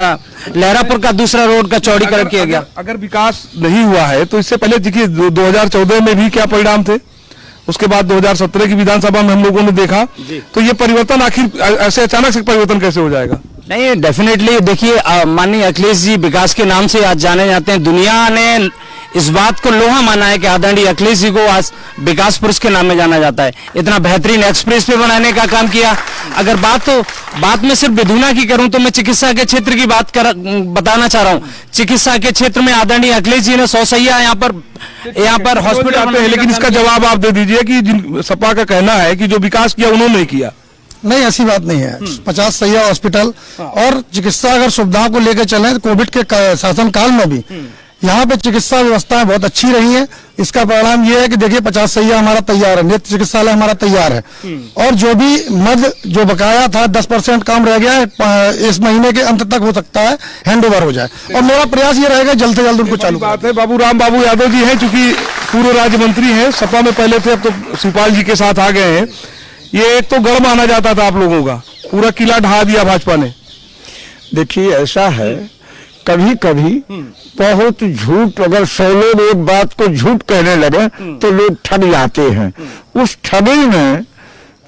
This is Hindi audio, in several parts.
लहरापुर का दूसरा रोड का चौड़ीकरण किया गया। अगर विकास नहीं हुआ है तो इससे पहले देखिए 2014 में भी क्या परिणाम थे, उसके बाद 2017 की विधानसभा में हम लोगों ने देखा। तो ये परिवर्तन आखिर ऐसे अचानक से परिवर्तन कैसे हो जाएगा? नहीं, डेफिनेटली देखिए, माननीय अखिलेश जी विकास के नाम से आज जाने जाते हैं। दुनिया ने इस बात को लोहा माना है कि आदरणीय अखिलेश जी को आज विकास पुरुष के नाम में जाना जाता है। इतना बेहतरीन एक्सप्रेस वे बनाने का काम किया। अगर बात में सिर्फ विधुना की करूं तो मैं चिकित्सा के क्षेत्र की बताना चाह रहा हूं। चिकित्सा के क्षेत्र में आदरणीय अखिलेश जी ने 100 सैया यहाँ पर हॉस्पिटल है, लेकिन इसका जवाब आप दे दीजिए कि सपा का कहना है कि जो विकास किया उन्होंने किया। नहीं, ऐसी बात नहीं है। 50 सैया हॉस्पिटल और चिकित्सा अगर सुविधाओं को लेकर चलें तो कोविड के शासन काल में भी यहाँ पे चिकित्सा व्यवस्थाएं बहुत अच्छी रही हैं। इसका परिणाम ये है कि देखिए 50 सैया हमारा तैयार है, नेत्र चिकित्सालय हमारा तैयार है और जो भी मद जो बकाया था 10% काम रह गया है, इस महीने के अंत तक हो सकता है हैंड ओवर हो जाए और मेरा प्रयास ये रहेगा जल्द से जल्द उनको चालू बात है। बाबू यादव जी हैं, चूंकि पूर्व राज्य मंत्री हैं, सपा में पहले थे, अब तो शिवपाल जी के साथ आ गए हैं। ये एक तो गढ़ माना जाता था आप लोगों का, पूरा किला ढहा दिया भाजपा ने। देखिए ऐसा है, कभी कभी बहुत झूठ, अगर 100 लोग एक बात को झूठ कहने लगे तो लोग ठग जाते हैं। उस ठगी में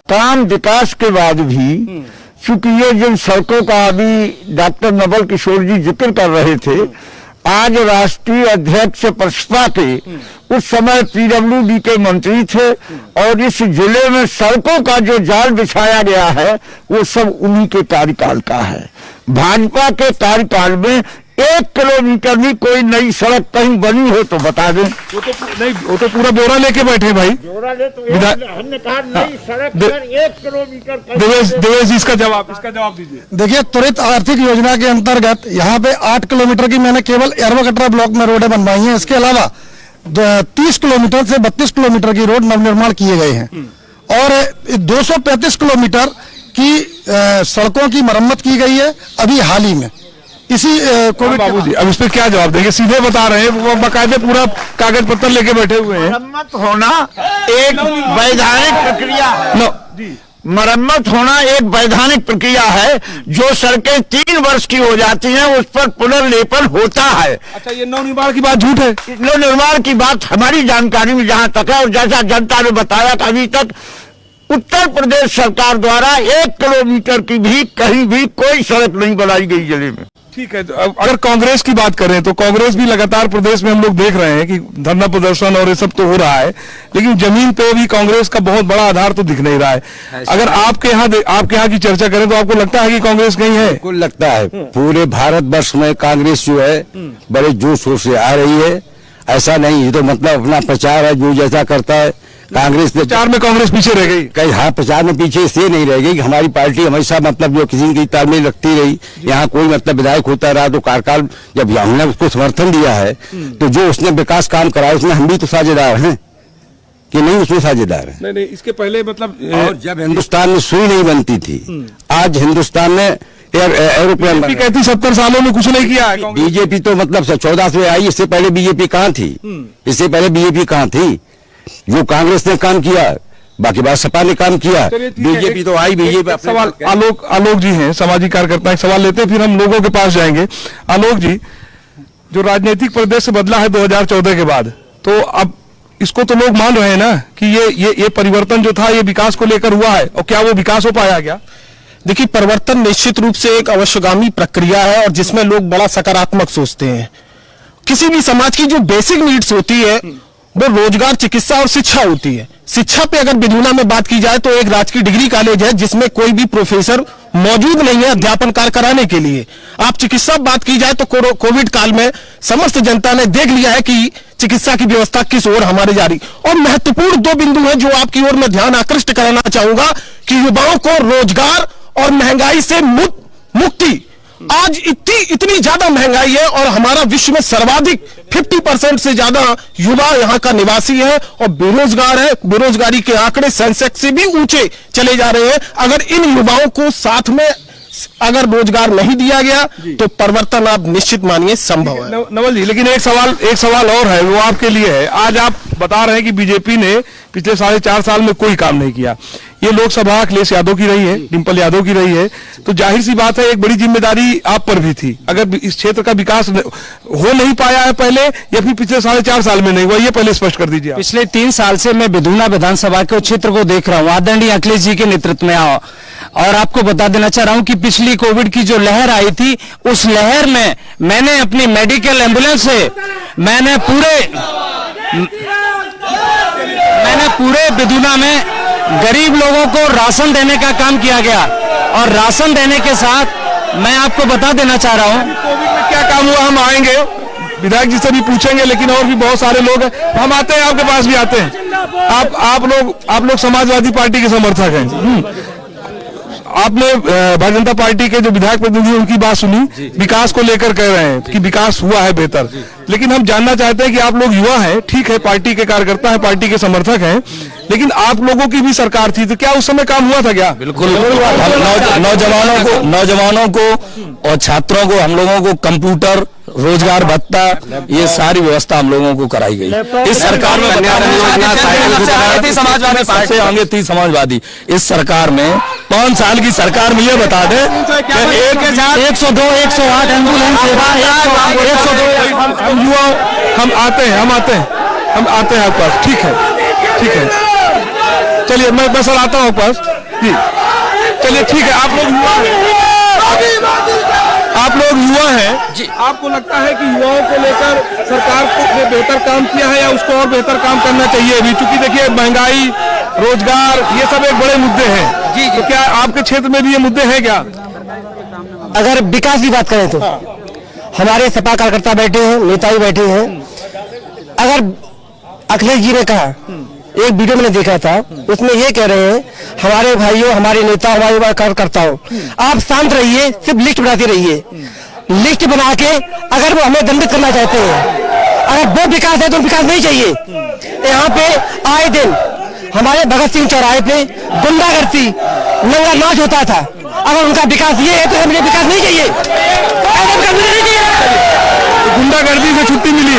काम विकास के बाद भी, चूंकि ये जिन सड़कों का अभी डॉक्टर नवल किशोर जी जिक्र कर रहे थे, आज राष्ट्रीय अध्यक्ष प्रसपा के उस समय पीडब्ल्यूडी के मंत्री थे और इस जिले में सड़कों का जो जाल बिछाया गया है वो सब उन्हीं के कार्यकाल का है। भाजपा के कार्यकाल में 1 किलोमीटर भी कोई नई सड़क कहीं बनी हो तो बता दें। वो तो पूरा ब्यौरा लेके बैठे भाई। हमने कहा नई सड़क पर 1 किलोमीटर। देवेश जी इसका जवाब दीजिए। देखिए, त्वरित आर्थिक योजना के अंतर्गत यहाँ पे 8 किलोमीटर की मैंने केवल एरवा कटरा ब्लॉक में रोडें बनवाई हैं। इसके अलावा 30 किलोमीटर से 32 किलोमीटर की रोड नवनिर्माण किए गए हैं और 235 किलोमीटर की सड़कों की मरम्मत की गई है अभी हाल ही में इसी कोविड। बाबू जी अब इस पर क्या जवाब देंगे? सीधे बता रहे हैं, वो बाकायदे पूरा कागज पत्तर लेके बैठे हुए हैं। मरम्मत होना एक वैधानिक प्रक्रिया है। मरम्मत होना एक वैधानिक प्रक्रिया है। जो सड़कें 3 वर्ष की हो जाती हैं उस पर पुनर्लेपन होता है। अच्छा, ये नवनिर्माण की बात झूठ है? नवनिर्माण की बात हमारी जानकारी में जहां तक है और जैसा जनता ने बताया कि अभी तक उत्तर प्रदेश सरकार द्वारा 1 किलोमीटर की भी कहीं भी कोई सड़क नहीं बनाई गई जिले में। ठीक है, तो अगर कांग्रेस की बात करें तो कांग्रेस भी लगातार प्रदेश में हम लोग देख रहे हैं कि धरना प्रदर्शन और ये सब तो हो रहा है, लेकिन जमीन पे भी कांग्रेस का बहुत बड़ा आधार तो दिख नहीं रहा है। अगर आपके यहाँ की चर्चा करें तो आपको लगता है कि कांग्रेस कहीं है? बिल्कुल लगता है। पूरे भारतवर्ष में कांग्रेस जो है बड़े जोश शोर से आ रही है। ऐसा नहीं, ये तो मतलब अपना प्रचार है, जो जैसा करता है। कांग्रेस प्रचार में कांग्रेस पीछे रह गई कहीं? हाँ, प्रचार में पीछे इसलिए नहीं रह गई, हमारी पार्टी हमेशा मतलब जो किसी की तालमेल रखती रही। यहाँ कोई मतलब विधायक होता रहा तो कार्यकाल जब हमने उसको समर्थन दिया है तो जो उसने विकास काम कराया उसमें हम भी तो साझेदार हैं कि नहीं? उसमें साझेदार है। नहीं, इसके पहले मतलब और जब हिंदुस्तान में सुई नहीं बनती थी, आज हिंदुस्तान में एरोप्लेन कहती 70 सालों में कुछ नहीं किया। बीजेपी तो मतलब 14 से आई, इससे पहले बीजेपी कहाँ थी? इससे पहले बीजेपी कहाँ थी? जो कांग्रेस ने काम किया, बाकी बात सपा ने काम किया, बीजेपी तो आई। बीजेपी सवाल आलोक जी हैं, सामाजिक कार्यकर्ता, एक सवाल लेते हैं फिर हम लोगों के पास जाएंगे। आलोक जी, जो राजनीतिक परिदृश्य बदला है 2014 के बाद, तो अब इसको तो लोग मान रहे हैं ना कि ये परिवर्तन जो था ये विकास को लेकर हुआ है, और क्या वो विकास हो पाया क्या? देखिए, परिवर्तन निश्चित रूप से एक अवश्यगामी प्रक्रिया है और जिसमें लोग बड़ा सकारात्मक सोचते हैं। किसी भी समाज की जो बेसिक नीड्स होती है वो रोजगार, चिकित्सा और शिक्षा होती है। शिक्षा पे अगर बिधुना में बात की जाए तो एक राजकीय डिग्री कॉलेज है जिसमें कोई भी प्रोफेसर मौजूद नहीं है अध्यापन कार्य कराने के लिए। आप चिकित्सा बात की जाए तो कोविड काल में समस्त जनता ने देख लिया है कि चिकित्सा की व्यवस्था किस ओर हमारी जा रही। और महत्वपूर्ण 2 बिंदु है जो आपकी ओर में ध्यान आकृष्ट कराना चाहूंगा कि युवाओं को रोजगार और महंगाई से मुक्ति। आज इतनी ज्यादा महंगाई है और हमारा विश्व में सर्वाधिक 50% से ज्यादा युवा यहाँ का निवासी है और बेरोजगार है। बेरोजगारी के आंकड़े सेंसेक्स से भी ऊंचे चले जा रहे हैं। अगर इन युवाओं को साथ में अगर रोजगार नहीं दिया गया तो परिवर्तन आप निश्चित मानिए संभव है। नवल जी, लेकिन एक सवाल और है, वो आपके लिए है। आज आप बता रहे हैं कि बीजेपी ने पिछले 4.5 साल में कोई काम नहीं किया। ये लोकसभा अखिलेश यादव की रही है, डिम्पल यादव की रही है, तो जाहिर सी बात है एक बड़ी जिम्मेदारी आप पर भी थी। अगर इस क्षेत्र का विकास हो नहीं पाया है पहले या फिर पिछले 4.5 साल में नहीं हुआ, ये पहले स्पष्ट कर दीजिए। पिछले 3 साल से मैं बिधूना विधानसभा के क्षेत्र को देख रहा हूँ, आदरणीय अखिलेश जी के नेतृत्व में आओ, और आपको बता देना चाह रहा हूं कि पिछली कोविड की जो लहर आई थी, उस लहर में मैंने अपनी मेडिकल एम्बुलेंस से मैंने पूरे बिधूना में गरीब लोगों को राशन देने का काम किया गया, और राशन देने के साथ मैं आपको बता देना चाह रहा हूं कोविड में क्या काम हुआ हम आएंगे, विधायक जी से भी पूछेंगे, लेकिन और भी बहुत सारे लोग हैं, हम आते हैं, आपके पास भी आते हैं। आप लोग समाजवादी पार्टी के समर्थक हैं। आपने भारतीय जनता पार्टी के जो विधायक प्रतिनिधि उनकी बात सुनी, विकास को लेकर कह रहे हैं कि विकास हुआ है बेहतर, लेकिन हम जानना चाहते हैं कि आप लोग युवा हैं, ठीक है, पार्टी के कार्यकर्ता हैं, पार्टी के समर्थक हैं, लेकिन आप लोगों की भी सरकार थी, तो क्या उस समय काम हुआ था क्या? बिल्कुल, नौजवानों को और छात्रों को, हम लोगों को कंप्यूटर, रोजगार भत्ता, ये सारी व्यवस्था हम लोगों को कराई गई। इस सरकार में समाजवादी थी, समाजवादी इस सरकार में 5 साल की सरकार में ये बता दे 102, 108 एम्बुलेंस सेवा, 102। हम युवा, हम आते हैं आपके पास, ठीक है, चलिए मैं सर आता हूँ आपके पास जी, चलिए ठीक है। आप लोग युवा हैं जी, आपको लगता है कि युवाओं को लेकर सरकार ने बेहतर काम किया है या उसको और बेहतर काम करना चाहिए अभी? क्योंकि देखिए महंगाई, रोजगार, ये सब एक बड़े मुद्दे हैं जी, तो क्या आपके क्षेत्र में भी ये मुद्दे हैं क्या? अगर विकास की बात करें तो हमारे सपा कार्यकर्ता बैठे हैं, नेता भी बैठे हैं। अगर अखिलेश जी ने कहा, एक वीडियो मैंने देखा था, उसमें ये कह रहे हैं हमारे भाइयों, हमारे नेता, हमारे कार्यकर्ताओं, आप शांत रहिए, सिर्फ लिस्ट बनाते रहिए। लिस्ट बना के अगर वो हमें दंडित करना चाहते हैं, अगर वो विकास है तो विकास नहीं चाहिए। यहाँ पे आए दिन हमारे भगत सिंह चौराहे पे गुंडागर्दी, नंगा नाच होता था। अगर उनका विकास ये है तो हमें विकास नहीं चाहिए, गुंडागर्दी से छुट्टी मिली है।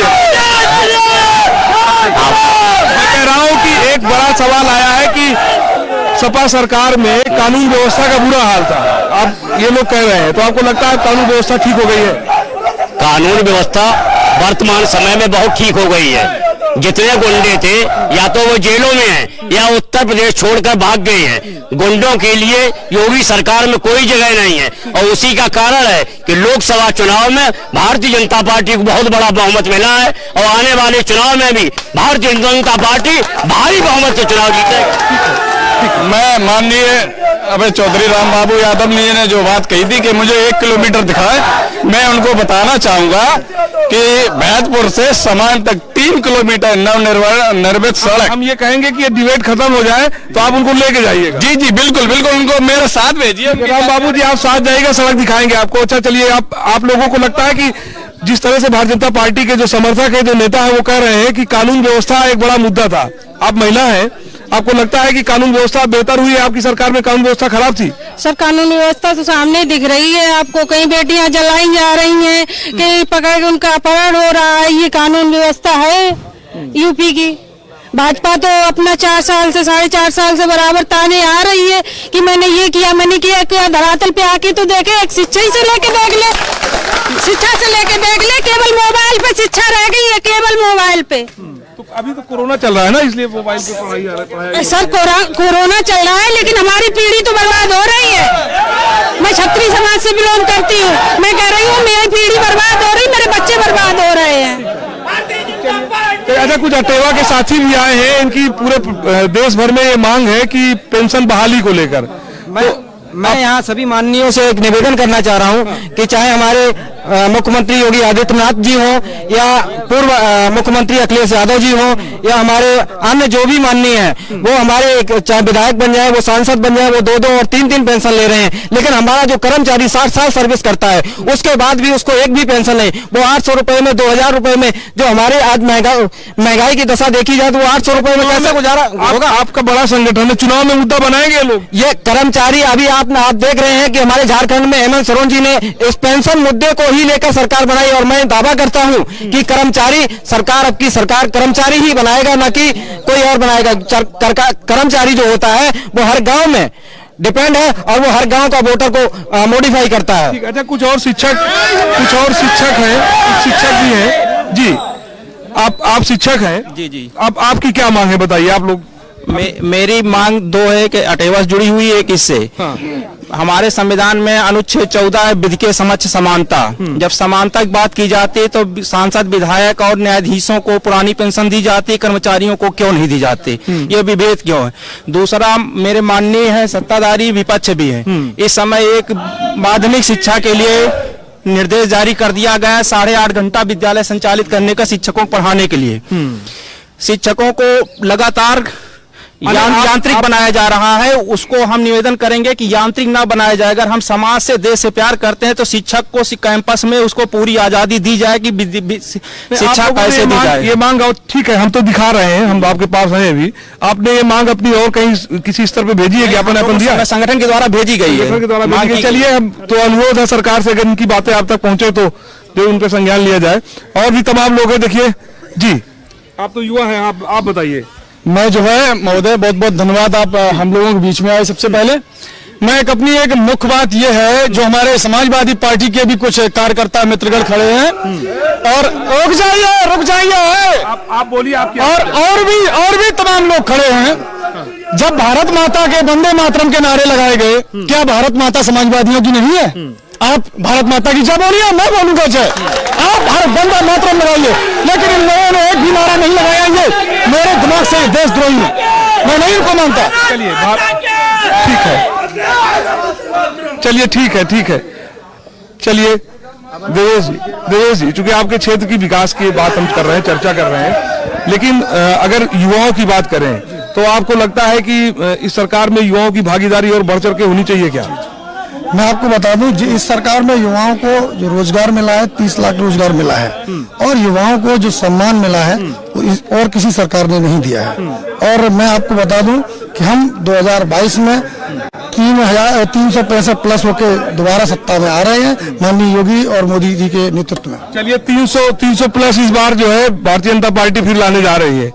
मैं कह रहा हूं कि एक बड़ा सवाल आया है कि सपा सरकार में कानून व्यवस्था का बुरा हाल था, अब ये लोग कह रहे हैं, तो आपको लगता है कानून व्यवस्था ठीक हो गई है? कानून व्यवस्था वर्तमान समय में बहुत ठीक हो गई है। जितने गुंडे थे या तो वो जेलों में हैं या उत्तर प्रदेश छोड़कर भाग गए हैं। गुंडों के लिए योगी सरकार में कोई जगह नहीं है, और उसी का कारण है कि लोकसभा चुनाव में भारतीय जनता पार्टी को बहुत बड़ा बहुमत मिला है, और आने वाले चुनाव में भी भारतीय जनता पार्टी भारी बहुमत से चुनाव जीतेगी। मैं माननीय अबे चौधरी राम बाबू यादव जी ने जो बात कही थी कि मुझे 1 किलोमीटर दिखाए, मैं उनको बताना चाहूंगा कि बैतपुर से समान तक 3 किलोमीटर नवनिर्मित सड़क। हम ये कहेंगे कि ये डिबेट खत्म हो जाए तो आप उनको लेके जाइएगा। जी जी बिल्कुल, उनको मेरे साथ भेजिए। राम बाबू जी आप साथ जाइएगा, सड़क दिखाएंगे आपको। अच्छा चलिए, आप लोगों को लगता है कि जिस तरह से भारतीय जनता पार्टी के जो समर्थक है, जो नेता है, वो कह रहे हैं कि कानून व्यवस्था एक बड़ा मुद्दा था, आप महिला हैं, आपको लगता है कि कानून व्यवस्था बेहतर हुई है? आपकी सरकार में कानून व्यवस्था खराब थी? सर कानून व्यवस्था तो सामने दिख रही है आपको, कई बेटियां जलाई जा रही हैं, कहीं पकड़ के उनका अपहरण हो रहा है। ये कानून व्यवस्था है यूपी की? भाजपा तो अपना 4 साल से 4.5 साल से बराबर ताने आ रही है कि मैंने ये किया, मैंने किया। धरातल पे आके तो देखे, एक शिक्षा से लेके देख ले, केवल मोबाइल पे शिक्षा रह गई है, केवल मोबाइल पे। तो अभी तो कोरोना चल रहा है ना, इसलिए मोबाइल पे पढ़ाई सर कोरोना चल रहा है, लेकिन हमारी पीढ़ी तो बर्बाद हो रही है। मैं क्षत्रिय समाज से बिलोंग करती हूँ, मैं कह रही हूँ मेरी पीढ़ी बर्बाद हो रही, मेरे बच्चे बर्बाद हो रहे हैं। अच्छा, कुछ अटेवा के साथी भी आए हैं, इनकी पूरे देश भर में ये मांग है कि पेंशन बहाली को लेकर। मैं यहाँ सभी माननीयों से एक निवेदन करना चाह रहा हूँ कि चाहे हमारे मुख्यमंत्री योगी आदित्यनाथ जी हों या पूर्व मुख्यमंत्री अखिलेश यादव जी हों या हमारे अन्य जो भी माननीय हैं, वो हमारे चाहे विधायक बन जाए, वो सांसद बन जाए, वो 2-2 और 3-3 पेंशन ले रहे हैं, लेकिन हमारा जो कर्मचारी 60 साल सर्विस करता है, उसके बाद भी उसको एक भी पेंशन नहीं। वो 800 रुपए में, 2000 रुपए में, जो हमारे आज महंगाई की दशा देखी जाए तो वो 800 रुपए में कैसे गुजारा होगा? आपका बड़ा संगठन है, चुनाव में मुद्दा बनाएंगे लोग। ये कर्मचारी, अभी आप देख रहे हैं कि हमारे झारखंड में हेमंत सोरेन जी ने इस पेंशन मुद्दे को ही लेकर सरकार बनाई, और मैं दावा करता हूं कि कर्मचारी सरकार, अब की सरकार कर्मचारी ही बनाएगा, ना कि कोई और बनाएगा। कर्मचारी जो होता है वो हर गांव में डिपेंड है और वो हर गांव का वोटर को मॉडिफाई करता है। ठीक, अच्छा कुछ और शिक्षक हैं, कुछ शिक्षक भी हैं जी। आप शिक्षक हैं जी। अब आपकी क्या मांग है बताइए आप लोग। मेरी मांग दो है कि अटेवा जुड़ी हुई है किससे। हमारे संविधान में अनुच्छेद 14 है विधि के समक्ष समानता। जब समानता की बात की जाती है तो सांसद, विधायक और न्यायाधीशों को पुरानी पेंशन दी जाती है, कर्मचारियों को क्यों नहीं दी जाती? ये विभेद क्यों है? दूसरा, मेरे माननीय है सत्ताधारी विपक्ष भी है, इस समय एक माध्यमिक शिक्षा के लिए निर्देश जारी कर दिया गया है 8.5 घंटा विद्यालय संचालित करने का शिक्षकों को पढ़ाने के लिए। शिक्षकों को लगातार यांत्रिक बनाया जा रहा है, उसको हम निवेदन करेंगे कि यांत्रिक ना बनाया जाए। अगर हम समाज से, देश से प्यार करते हैं तो शिक्षक को कैंपस में उसको पूरी आजादी दी जाए कि शिक्षा कैसे दी जाए। ये मांग ठीक है, हम तो दिखा रहे हैं, हम आपके पास हैं अभी। आपने ये मांग अपनी और कहीं किसी स्तर पे भेजी है, ज्ञापन अपन दिया? संगठन के द्वारा भेजी गई है। चलिए, हम तो अनुरोध है सरकार से, अगर इनकी बातें आप तक पहुंचे तो जो उन पर संज्ञान लिया जाए। और भी तमाम लोग हैं, देखिए जी, आप तो युवा हैं, आप बताइए। मैं जो है महोदय, बहुत बहुत धन्यवाद आप हम लोगों के बीच में आए। सबसे पहले मैं एक मुख्य बात ये है, जो हमारे समाजवादी पार्टी के भी कुछ कार्यकर्ता मित्रगण खड़े हैं, और रुक जाइए आप बोलिए। और भी तमाम लोग खड़े हैं। जब भारत माता के वंदे मातरम के नारे लगाए गए, क्या भारत माता समाजवादियों की नहीं है? आप भारत माता की जय बोलिए, मैं बोलूंगा जय। आप भारत वंदे मातरम लगाइए, लेकिन इन लोगों ने एक भी नारा नहीं लगाया। ये मेरे दिमाग से देशद्रोही है, मैं नहीं इनको मानता। चलिए ठीक है। चलिए देवेश जी, चूंकि आपके क्षेत्र की विकास की बात हम कर रहे हैं, चर्चा कर रहे हैं, लेकिन अगर युवाओं की बात करें तो आपको लगता है कि इस सरकार में युवाओं की भागीदारी और बढ़ चढ़ के होनी चाहिए क्या? मैं आपको बता दूं, इस सरकार में युवाओं को जो रोजगार मिला है, 30 लाख रोजगार मिला है, और युवाओं को जो सम्मान मिला है वो और किसी सरकार ने नहीं दिया है। और मैं आपको बता दूं कि हम 2022 में 365 प्लस होके दोबारा सत्ता में आ रहे हैं, माननीय योगी और मोदी जी के नेतृत्व में। चलिए, 300 प्लस इस बार जो है भारतीय जनता पार्टी फिर लाने जा रही है।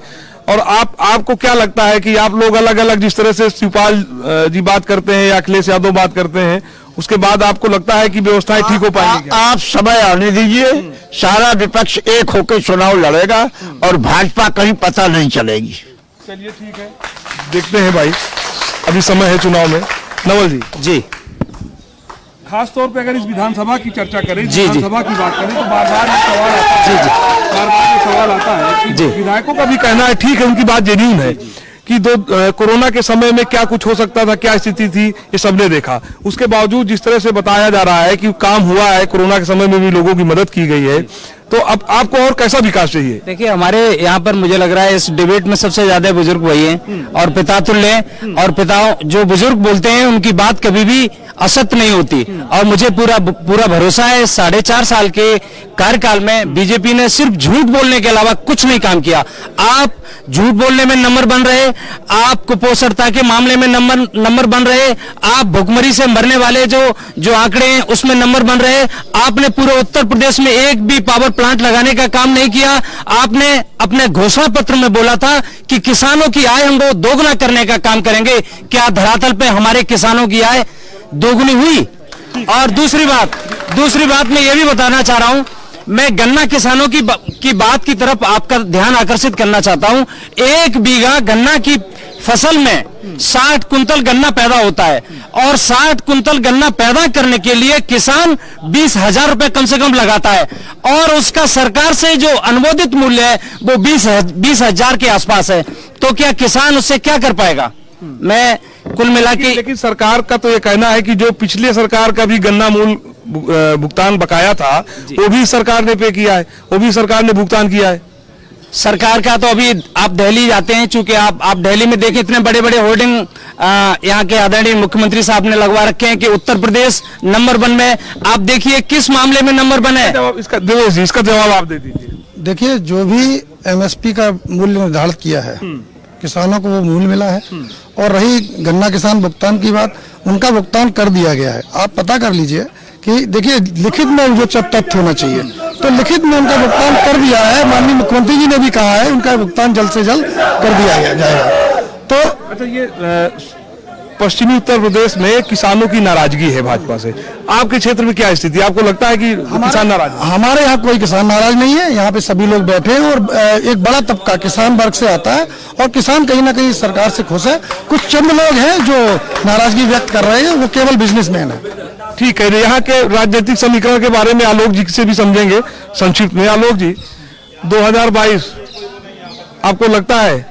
और आपको क्या लगता है कि आप लोग अलग अलग, जिस तरह से शिवपाल जी बात करते हैं या अखिलेश यादव बात करते हैं, उसके बाद आपको लगता है कि व्यवस्थाएं ठीक हो पाएंगी? आप समय आने दीजिए, सारा विपक्ष एक होकर चुनाव लड़ेगा और भाजपा कहीं पता नहीं चलेगी। चलिए ठीक है, देखते हैं भाई, अभी समय है चुनाव में। नवल जी, खास तौर पे अगर इस विधानसभा की चर्चा करें, विधानसभा की बात करें, तो बार-बार ये सवाल आता है कि विधायकों का भी कहना है, ठीक है, उनकी बात जेन्युइन है कि कोरोना के समय में क्या कुछ हो सकता था, क्या स्थिति थी, ये सबने देखा। उसके बावजूद जिस तरह से बताया जा रहा है कि काम हुआ है, कोरोना के समय में भी लोगों की मदद की गई है, तो अब आपको और कैसा विकास चाहिए? देखिए, हमारे यहाँ पर मुझे लग रहा है इस डिबेट में सबसे ज्यादा बुजुर्ग वही हैं और पिता तुल्य, और पिता जो बुजुर्ग बोलते हैं उनकी बात कभी भी असत्य नहीं होती। और मुझे पूरा भरोसा है, 4.5 साल के कार्यकाल में बीजेपी ने सिर्फ झूठ बोलने के अलावा कुछ नहीं काम किया। आप झूठ बोलने में नंबर बन रहे, आप कुपोषणता के मामले में नंबर बन रहे, आप भुखमरी से मरने वाले जो आंकड़े हैं उसमें नंबर बन रहे। आपने पूरे उत्तर प्रदेश में एक भी पावर प्लांट लगाने का काम नहीं किया। आपने अपने घोषणा पत्र में बोला था कि किसानों की आय हम दोगुना करने का काम करेंगे। क्या धरातल पे हमारे किसानों की आय दोगुनी हुई? और दूसरी बात मैं ये भी बताना चाह रहा हूं, मैं गन्ना किसानों की बात की तरफ आपका ध्यान आकर्षित करना चाहता हूं। 1 बीघा गन्ना की फसल में 60 कुंतल गन्ना पैदा होता है, और 60 कुंतल गन्ना पैदा करने के लिए किसान 20,000 रुपए कम से कम लगाता है, और उसका सरकार से जो अनुमोदित मूल्य है वो 20,000 के आसपास है। तो क्या किसान उससे क्या कर पाएगा? मैं कुल मिला के, लेकिन सरकार का तो ये कहना है कि जो पिछले सरकार का भी गन्ना मूल भुगतान बकाया था, वो भी सरकार ने पे किया है, वो भी सरकार ने भुगतान किया है। सरकार का तो अभी आप दिल्ली जाते हैं, चूंकि आप दिल्ली में देखें, इतने बड़े बड़े होर्डिंग यहाँ के आदरणीय मुख्यमंत्री साहब ने लगवा रखे हैं कि उत्तर प्रदेश नंबर 1 में। आप देखिए किस मामले में नंबर 1 है। इसका जवाब आप दे दीजिए। देखिए, जो भी MSP का मूल्य निर्धारित किया है, किसानों को वो मूल्य मिला है। और रही गन्ना किसान भुगतान की बात, उनका भुगतान कर दिया गया है। आप पता कर लीजिए कि देखिए लिखित में जो तथ्य होना चाहिए, तो लिखित में उनका भुगतान कर दिया है। माननीय मुख्यमंत्री जी ने भी कहा है उनका भुगतान जल्द से जल्द कर दिया जाएगा। तो अच्छा, ये पश्चिमी उत्तर प्रदेश में किसानों की नाराजगी है भाजपा से, आपके क्षेत्र में क्या स्थिति है? आपको लगता है कि किसान नाराज है? हमारे यहाँ कोई किसान नाराज नहीं है। यहाँ पे सभी लोग बैठे हैं और एक बड़ा तबका किसान वर्ग से आता है और किसान कहीं ना कहीं सरकार से खुश है। कुछ चंद लोग हैं जो नाराजगी व्यक्त कर रहे हैं, वो केवल बिजनेसमैन है। ठीक है, यहाँ के राजनीतिक समीकरण के बारे में आलोक जी से भी समझेंगे संक्षिप्त में। आलोक जी, 2022 आपको लगता है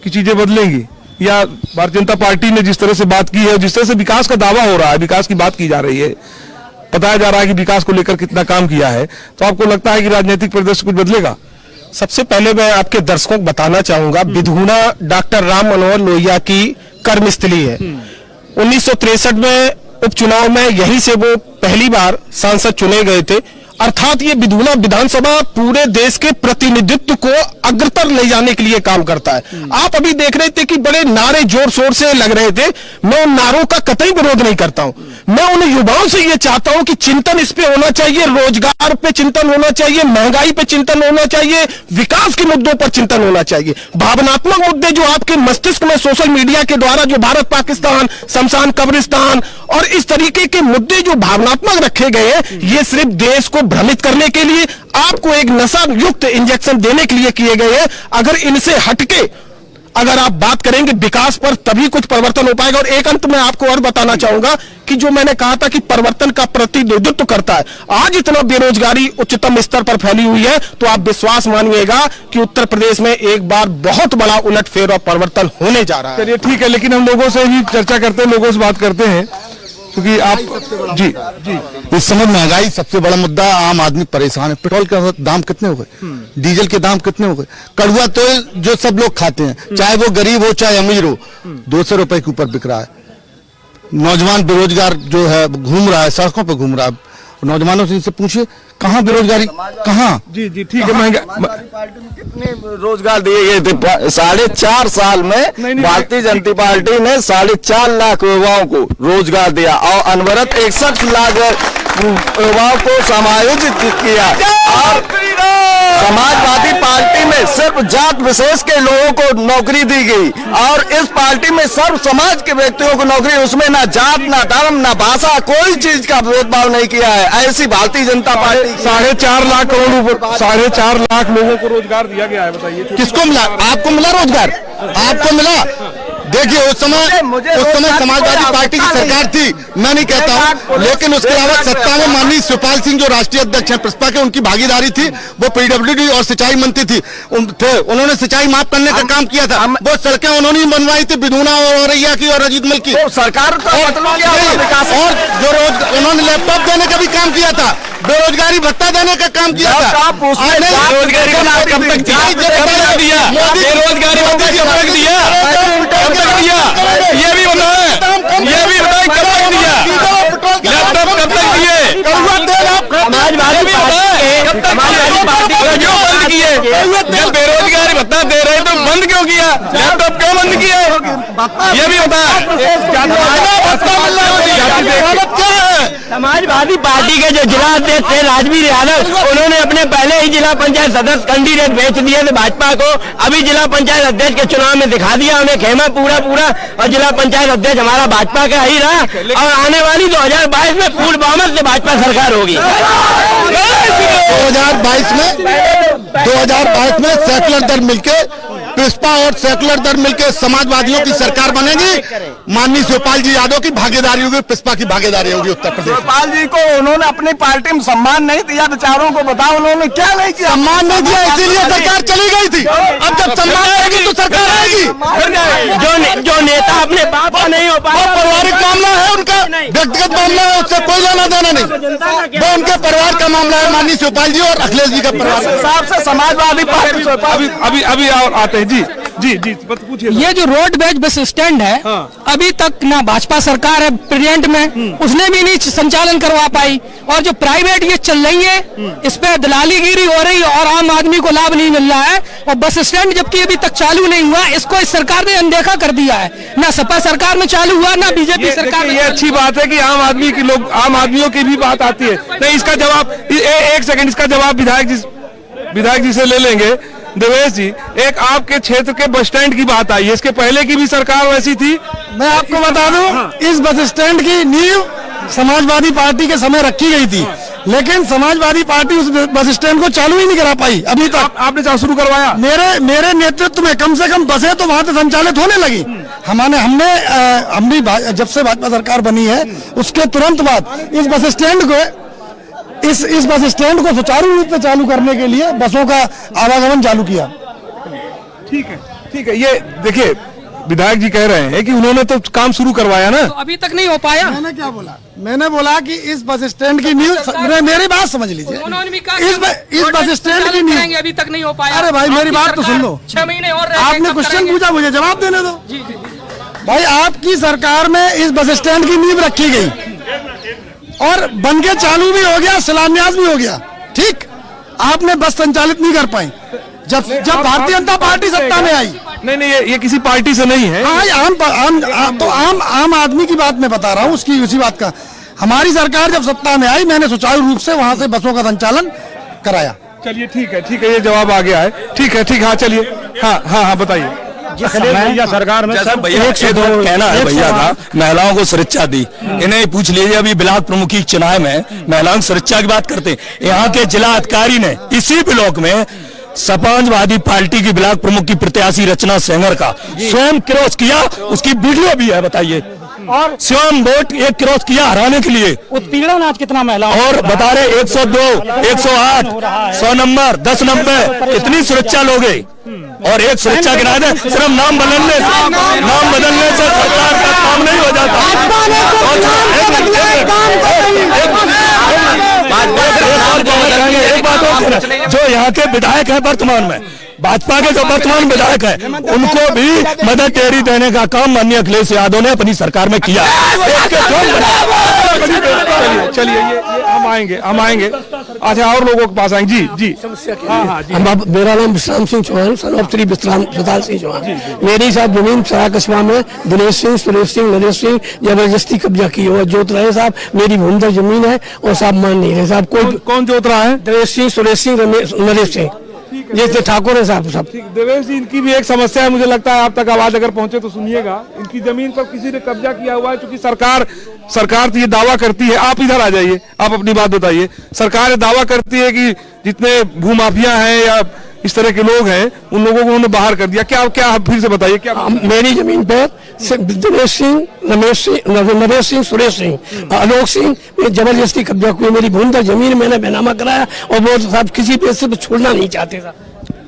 कि चीजें बदलेंगी, या भारतीय जनता पार्टी ने जिस तरह से बात की है, जिस तरह से विकास का दावा हो रहा है, विकास की बात की जा रही है, बताया जा रहा है कि विकास को लेकर कितना काम किया है, तो आपको लगता है कि राजनीतिक परिदृश्य कुछ बदलेगा? सबसे पहले मैं आपके दर्शकों को बताना चाहूंगा, बिधूना डॉक्टर राम मनोहर लोहिया की कर्मस्थली है। 1963 में उपचुनाव में यहीं से वो पहली बार सांसद चुने गए थे। अर्थात ये बिधूना विधानसभा पूरे देश के प्रतिनिधित्व को अग्रतर ले जाने के लिए काम करता है। आप अभी देख रहे थे कि बड़े नारे जोर शोर से लग रहे थे, मैं उन नारों का कतई विरोध नहीं करता हूं। मैं उन युवाओं से ये चाहता हूं कि चिंतन इस पे होना चाहिए, रोजगार पे चिंतन होना चाहिए, महंगाई पे चिंतन होना चाहिए, विकास के मुद्दों पर चिंतन होना चाहिए। भावनात्मक मुद्दे जो आपके मस्तिष्क में सोशल मीडिया के द्वारा जो भारत पाकिस्तान, शमशान कब्रिस्तान और इस तरीके के मुद्दे जो भावनात्मक रखे गए हैं, ये सिर्फ देश को भ्रमित करने के लिए, आपको एक नशा युक्त इंजेक्शन देने के लिए किए गए हैं। अगर इनसे हटके अगर आप बात करेंगे विकास पर, तभी कुछ परिवर्तन हो पाएगा। और एक अंत में आपको और बताना चाहूंगा कि जो मैंने कहा था कि परिवर्तन का प्रतिनिधित्व करता है, आज इतना बेरोजगारी उच्चतम स्तर पर फैली हुई है, तो आप विश्वास मानिएगा कि उत्तर प्रदेश में एक बार बहुत बड़ा उलटफेर और परिवर्तन होने जा रहा है। चलिए ठीक है, लेकिन हम लोगों से भी चर्चा करते हैं, लोगों से बात करते हैं, क्योंकि आप जी इस समय महंगाई सबसे बड़ा मुद्दा, आम आदमी परेशान है। पेट्रोल के दाम कितने हो गए, डीजल के दाम कितने हो गए, कड़ुआ तेल जो सब लोग खाते हैं, चाहे वो गरीब हो चाहे अमीर हो, 200 रुपए के ऊपर बिक रहा है। नौजवान बेरोजगार जो है घूम रहा है, सड़कों पर घूम रहा है। नौजवानों से इनसे पूछिए कहाँ बेरोजगारी, कहाँ? जी जी ठीक है। महंगा पार्टी में कितने रोजगार दिए गए थे? 4.5 साल में भारतीय जनता पार्टी ने 4.5 लाख युवाओं को रोजगार दिया और अनवरत 61 लाख युवाओं को समायोजित किया। और समाजवादी पार्टी में सिर्फ जात विशेष के लोगों को नौकरी दी गई और इस पार्टी में सर्व समाज के व्यक्तियों को नौकरी, उसमें ना जात ना धर्म ना भाषा, कोई चीज का भेदभाव नहीं किया है। ऐसी भारतीय जनता पार्टी 4.5 लाख करोड़ रुपए, 4.5 लाख लोगों को रोजगार दिया गया है। बताइए किसको मिला? आपको मिला रोजगार? आपको मिला? देखिए उस समय समाजवादी पार्टी की सरकार थी, मैं नहीं कहता हूं, लेकिन उसके अलावा सत्ता में माननीय शिवपाल सिंह जो राष्ट्रीय अध्यक्ष हैं प्रसपा के, उनकी भागीदारी थी। वो पीडब्ल्यूडी और सिंचाई मंत्री थी, उन्होंने सिंचाई माफ करने का काम किया था। वो सड़कें उन्होंने बनवाई थी, बिधूना और औरैया की और अजीत मल की सरकार। और जो रोज उन्होंने लैपटॉप देने का भी काम किया था, बेरोजगारी भत्ता देने का काम किया था। बेरोजगारी कब तक दिया? ये भी बताएं, ये भी बताएं कब तक दिया? लैपटॉप कब तक दिए? क्यों बंद किए? जब बेरोजगारी भत्ता दे रहे तो बंद क्यों किया? लैपटॉप क्यों बंद किया? ये भी बताएं। समाजवादी पार्टी के जो जिला अध्यक्ष थे राजवीर यादव, उन्होंने अपने पहले ही जिला पंचायत सदस्य कैंडिडेट बेच दिए थे भाजपा को। अभी जिला पंचायत अध्यक्ष के चुनाव में दिखा दिया उन्हें खेमा पूरा और जिला पंचायत अध्यक्ष हमारा भाजपा का ही रहा। और आने वाली 2022 में पूर्ण बहुमत से भाजपा सरकार होगी। 2022 में सेकुलर दल मिलके, प्रिस्पा और सेकुलर दल मिलके समाजवादियों की सरकार बनेगी। माननीय शिवपाल जी यादव की भागीदारी होगी, प्रिस्पा की भागीदारी होगी उत्तर प्रदेश। शिवपाल जी को उन्होंने अपनी पार्टी में सम्मान नहीं दिया, विचारों को बताओ उन्होंने क्या नहीं किया? सम्मान नहीं दिया, इसीलिए सरकार चली गई थी। अब जब सम्मान आएगी तो सरकार आएगी। जो नेता अपने बाप का नहीं हो पाया, पारिवारिक मामला है उनका, व्यक्तिगत मामला है, उससे कोई लेना देना नहीं। वो उनके परिवार का मामला है, माननीय शिवपाल जी और अखिलेश जी का परिवार। हिसाब से समाजवादी पार्टी अभी और आते हैं जी। जी जी पूछिए। ये जो रोड बेज बस स्टैंड है, अभी तक ना भाजपा सरकार है प्रेजेंट में, उसने भी नहीं संचालन करवा पाई, और जो प्राइवेट ये चल रही है इस पे दलालीगिरी हो रही है और आम आदमी को लाभ नहीं मिल रहा है। और बस स्टैंड जबकि अभी तक चालू नहीं हुआ, इसको इस सरकार ने अनदेखा कर दिया है। ना सपा सरकार में चालू हुआ, ना बीजेपी सरकार में। ये अच्छी बात है कि आम आदमियों की भी बात आती है। नहीं, इसका जवाब एक सेकंड, इसका जवाब विधायक जी से ले लेंगे। देवेश जी, एक आपके क्षेत्र के बस स्टैंड की बात आई है, इसके पहले की भी सरकार वैसी थी। मैं आपको बता दूं, इस बस स्टैंड की नींव समाजवादी पार्टी के समय रखी गई थी, लेकिन समाजवादी पार्टी उस बस स्टैंड को चालू ही नहीं करा पाई अभी तक। आपने चालू शुरू करवाया? मेरे नेतृत्व में कम से कम बसें तो वहां से संचालित होने लगी। हमने जब से भाजपा सरकार बनी है उसके तुरंत बाद इस बस स्टैंड को सुचारू रूप से चालू करने के लिए बसों का आवागमन चालू किया। ठीक है। ये देखिए, विधायक जी कह रहे हैं कि उन्होंने तो काम शुरू करवाया ना, तो अभी तक नहीं हो पाया। मैंने क्या बोला? मैंने बोला कि इस बस स्टैंड की न्यूज, मेरी बात समझ लीजिए, इस बस स्टैंड की न्यूज अभी तक नहीं हो पाया। अरे भाई मेरी बात तो सुन लो, 6 महीने और आपने क्वेश्चन पूछा, मुझे जवाब देने दो। जी। भाई आपकी सरकार में इस बस स्टैंड की नींव रखी गई और बन के चालू भी हो गया, शिलान्यास भी हो गया, ठीक। आपने बस संचालित नहीं कर पाई। जब भारतीय जनता पार्टी सत्ता में आई। नहीं, ये किसी पार्टी से नहीं है। आम आदमी की बात मैं बता रहा हूँ, उसी बात का। हमारी सरकार जब सत्ता में आई, मैंने सुचारू रूप से वहां से बसों का संचालन कराया। चलिए ठीक है, ये जवाब आ गया है। ठीक है, हाँ चलिए, हाँ बताइए। भैया सरकार में सब कहना है भैया का, महिलाओं को सुरक्षा दी। इन्हें पूछ लीजिए, अभी ब्लॉक प्रमुखी चुनाव में महिलाओं की सुरक्षा की बात करते हैं। यहाँ के जिला अधिकारी ने इसी ब्लॉक में समाजवादी पार्टी की ब्लॉक प्रमुख की प्रत्याशी रचना सेंगर का स्वयं क्रॉस किया, उसकी वीडियो भी है, बताइए। और स्वयं वोट एक क्रॉस किया हराने के लिए। उत्पीड़न आज कितना महिला और बता रहे 102, 108, 100 नंबर, 10 नंबर, इतनी सुरक्षा लोगे। और एक सुरक्षा के नाते सिर्फ नाम बदलने से सरकार का काम नहीं हो जाता। एक बात, जो यहाँ के विधायक है वर्तमान में, भाजपा के जो वर्तमान विधायक है, उनको भी मदद डेयरी देने का काम माननीय अखिलेश यादव ने अपनी सरकार में किया। चलिए हम आएंगे। अच्छा, और लोगों के पास आएंगे। जी। मेरा नाम विश्राम सिंह चौहान, सन ऑफ श्री विश्राम सिंह चौहान। मेरी साहब जमीन सरा कस्बा में दिनेश सिंह, सुरेश सिंह, नरेश सिंह जबरदस्ती कब्जा की और जोत रहे साहब। मेरी भूमि जमीन है और साहब मान नहीं रहे साहब। कौन जोत रहा है? दिनेश सिंह, सुरेश सिंह, नरेश सिंह, जैसे ठाकुर है साहब सब। देवेश जी, इनकी भी एक समस्या है, मुझे लगता है आप तक आवाज अगर पहुंचे तो सुनिएगा। इनकी जमीन पर किसी ने कब्जा किया हुआ है, क्योंकि सरकार तो ये दावा करती है। आप इधर आ जाइए, आप अपनी बात बताइए। सरकार ये दावा करती है कि जितने भूमाफिया हैं या इस तरह के लोग हैं, उन लोगों को उन्होंने बाहर कर दिया। क्या फिर से बताइए क्या? मेरी जमीन पर दिनेश सिंह, रमेश सिंह, नरेश सिंह, सुरेश सिंह, आलोक सिंह जबरदस्ती कब्जा हुई। मेरी भूमि जमीन मैंने बैनामा कराया और वो साहब किसी पे से छोड़ना नहीं चाहते साहब।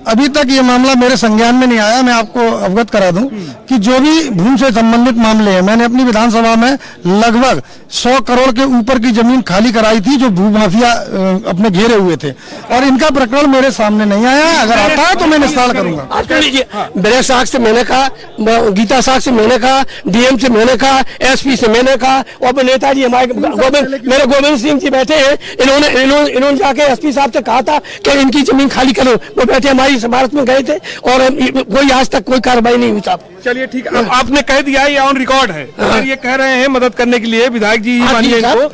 अभी तक ये मामला मेरे संज्ञान में नहीं आया। मैं आपको अवगत करा दूं कि जो भी भूमि से संबंधित मामले हैं, मैंने अपनी विधानसभा में लगभग 100 करोड़ के ऊपर की जमीन खाली कराई थी, जो भूमाफिया अपने घेरे हुए थे, और इनका प्रकरण मेरे सामने नहीं आया। अगर आता है तो मैं निस्तार करूंगा। आप कह लीजिए, ब्रह साख से मैंने कहा, गीता साख से मैंने कहा, डीएम से मैंने कहा, एसपी से मैंने कहा, और नेताजी हमारे मेरे गोविंद सिंह जी बैठे हैं, इन्होंने जाके एसपी साहब से कहा था कि इनकी जमीन खाली करो। वो बैठे हमारी भारत में गए थे और कोई आज तक कोई कार्रवाई नहीं हुई साहब। चलिए ठीक है, आपने कह दिया, ये ऑन रिकॉर्ड है। अगर ये कह रहे हैं मदद करने के लिए विधायक जी मानिए इनको,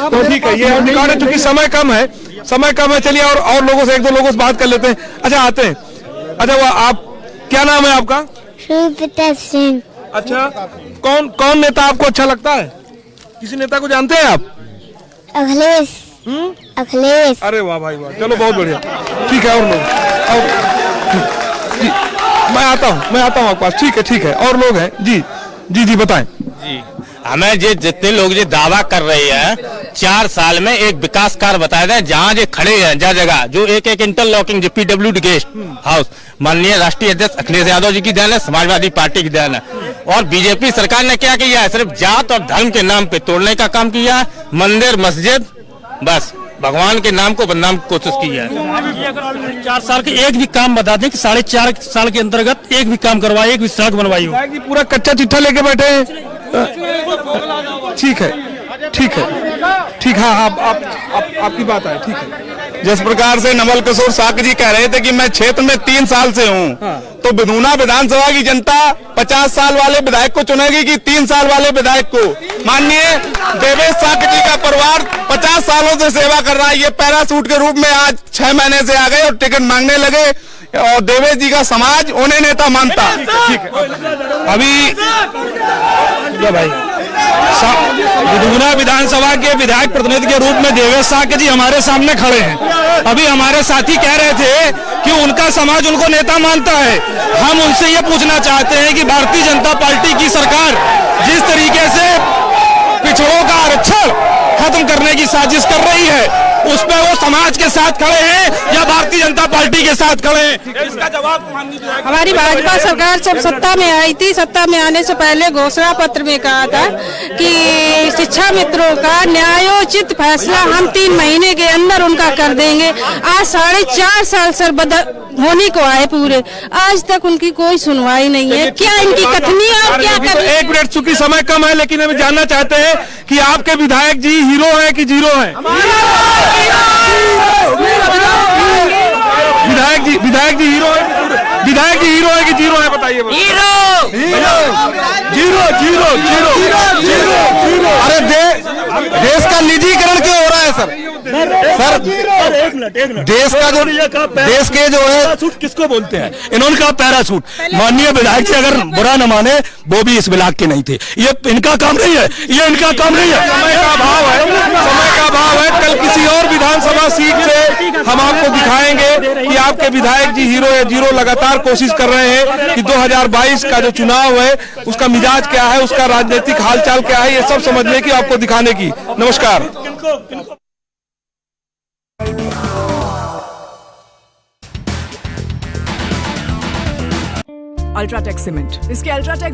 तो ठीक है, ये ऑन रिकॉर्ड है। क्योंकि समय कम है। चलिए और लोगों से, एक दो लोगों से बात कर लेते हैं। अच्छा, आते हैं। अच्छा, वो आप, क्या नाम है आपका? शिवप्रताप सिंह। अच्छा, कौन नेता आपको अच्छा लगता है? किसी नेता को जानते हैं आप? अखिलेश। अरे वाह भाई वाह, चलो बहुत बढ़िया। ठीक है, और लोग मैं आता हूँ आपके पास। ठीक है, और लोग हैं। जी बताएं। जी, हमें जितने लोग दावा कर रहे हैं 4 साल में एक विकास कार्य बताया था, जहाँ जो खड़े हैं जगह जो एक इंटरलॉकिंग जो PWD गेस्ट हाउस, माननीय राष्ट्रीय अध्यक्ष अखिलेश यादव जी की देन है, समाजवादी पार्टी की देन है। और बीजेपी सरकार ने क्या किया है? सिर्फ जात और धर्म के नाम पे तोड़ने का काम किया है। मंदिर मस्जिद बस भगवान के नाम को बदनाम की कोशिश की है। 4 साल के एक भी काम बता दें कि 4.5 साल के अंतर्गत एक भी काम करवाए, एक भी सड़क बनवाई हो। पूरा कच्चा चिट्ठा लेके बैठे हैं। ठीक है, ठीक है, ठीक। हाँ, आपकी बात है, ठीक है। जिस प्रकार से नवल किशोर साक जी कह रहे थे कि मैं क्षेत्र में 3 साल से हूं, तो बिधूना विधानसभा की जनता 50 साल वाले विधायक को चुनेगी कि 3 साल वाले विधायक को? माननीय देवेश साक जी का परिवार 50 सालों से सेवा कर रहा है। ये पैरासूट के रूप में आज 6 महीने से आ गए और टिकट मांगने लगे, और देवेश जी का समाज उन्हें नेता मानता। ठीक है। अभी क्या भाई, बिधूना विधानसभा के विधायक प्रतिनिधि के रूप में देवेश साक जी हमारे सामने खड़े हैं। अभी हमारे साथी कह रहे थे कि उनका समाज उनको नेता मानता है। हम उनसे ये पूछना चाहते हैं कि भारतीय जनता पार्टी की सरकार जिस तरीके से पिछड़ों का आरक्षण खत्म करने की साजिश कर रही है, उस पर वो समाज के साथ खड़े हैं या भारतीय जनता पार्टी के साथ खड़े हैं? इसका जवाब हमारी भाजपा सरकार जब सत्ता में आई थी, सत्ता में आने से पहले घोषणा पत्र में कहा था कि शिक्षा मित्रों का न्यायोचित फैसला हम 3 महीने के अंदर उनका कर देंगे। आज 4.5 साल सर होने को आए पूरे, आज तक उनकी कोई सुनवाई नहीं है। क्या इनकी कथनी और क्या कर? 1 मिनट, चूंकि समय कम है, लेकिन हम जानना चाहते हैं कि आपके विधायक जी हीरो है कि जीरो है? विधायक जी हीरो है? विधायक जी हीरो है कि जीरो है, बताइए। Hero zero zero zero zero. अरे देश का निजीकरण क्यों हो रहा है सर? देश का जो देश के जो है पैरासूट किसको बोलते हैं? इन्होंने कहा पैरासूट। माननीय विधायक जी अगर बुरा न माने, वो भी इस ब्लॉक के नहीं थे। ये इनका काम नहीं है, ये इनका काम नहीं है। समय का अभाव है, समय का अभाव है। कल किसी और विधानसभा सीट से हम आपको दिखाएंगे कि आपके विधायक जी हीरो या जीरो। लगातार कोशिश कर रहे हैं कि 2022 का जो चुनाव है उसका मिजाज क्या है, उसका राजनीतिक हालचाल क्या है, ये सब समझने की, आपको दिखाने की। नमस्कार। अल्ट्राटेक सीमेंट, इसके अल्ट्राटेक